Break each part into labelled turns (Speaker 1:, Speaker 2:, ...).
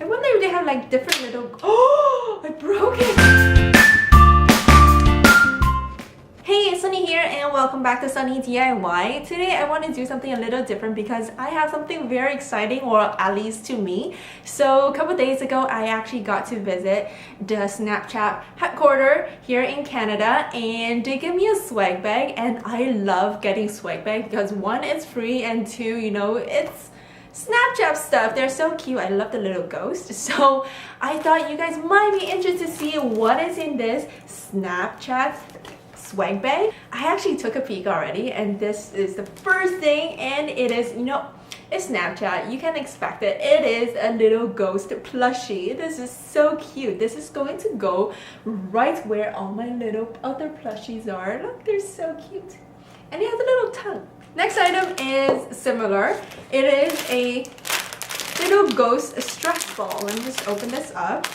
Speaker 1: I wonder if they have like different little... Oh, I broke it! Hey, it's Sunny here and welcome back to Sunny DIY. Today I want to do something a little different because I have something very exciting, or at least to me. So a couple days ago I actually got to visit the Snapchat headquarters here in Canada, and they gave me a swag bag, and I love getting swag bag because one, it's free, and two, you know, it's Snapchat stuff. They're so cute. I love the little ghost. So I thought you guys might be interested to see what is in this Snapchat swag bag. I actually took a peek already, and this is the first thing, and it is, you know, it's Snapchat. You can expect it. It is a little ghost plushie. This is so cute. This is going to go right where all my little other plushies are. Look, they're so cute. And it has a little tongue. Next item is similar. It is a little ghost stress ball. Let me just open this up.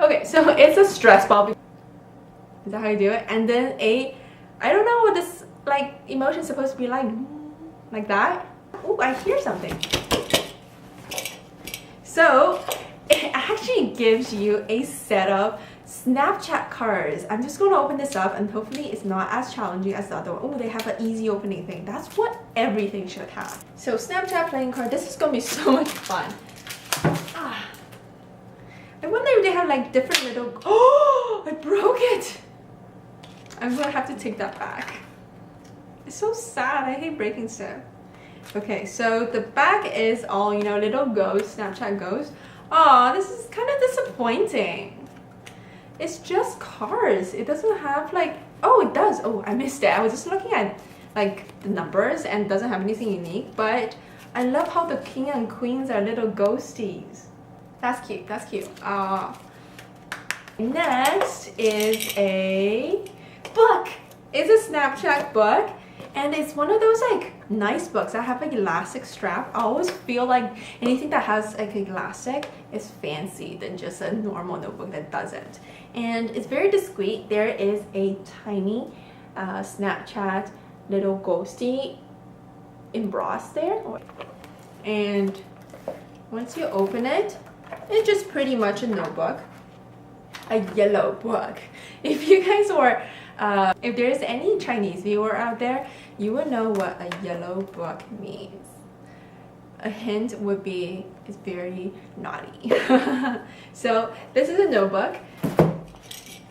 Speaker 1: Okay, so it's a stress ball. Is that how you do it? And then I don't know what this like emotion is supposed to be like that. Oh, I hear something. So it actually gives you a set of Snapchat cards. I'm just going to open this up, and hopefully it's not as challenging as the other one. Oh, they have an easy opening thing. That's what everything should have. So Snapchat playing card. This is going to be so much fun. I wonder if they have like different little... Oh, I broke it! I'm going to have to take that back. It's so sad. I hate breaking stuff. Okay, so the back is all, you know, little ghosts, Snapchat ghosts. Oh, this is kind of disappointing. It's just cards. It doesn't have like... Oh, it does. Oh, I missed it. I was just looking at like the numbers and it doesn't have anything unique. But I love how the king and queens are little ghosties. That's cute. That's cute. Next is a book. It's a Snapchat book. And it's one of those like nice books that have like elastic strap. I always feel like anything that has like elastic is fancy than just a normal notebook that doesn't. And it's very discreet. There is a tiny Snapchat little ghosty embossed there. And once you open it, it's just pretty much a notebook. A yellow book. If you guys were if there's any Chinese viewer out there, you will know what a yellow book means. A hint would be it's very naughty. So this is a notebook,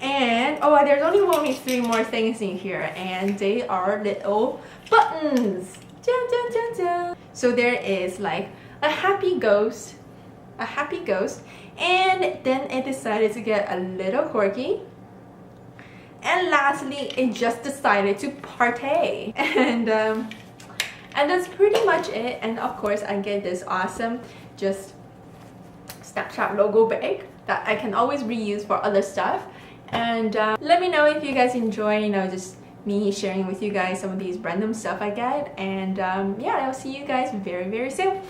Speaker 1: and oh, there's only 3 more things in here, and they are little buttons. Dun, dun, dun, dun. So there is like a happy ghost, and then it decided to get a little quirky. And lastly, it just decided to partay. And that's pretty much it. And of course, I get this awesome just Snapchat logo bag that I can always reuse for other stuff. And let me know if you guys enjoy, you know, just me sharing with you guys some of these random stuff I get. And yeah, I'll see you guys very, very soon.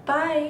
Speaker 1: Bye!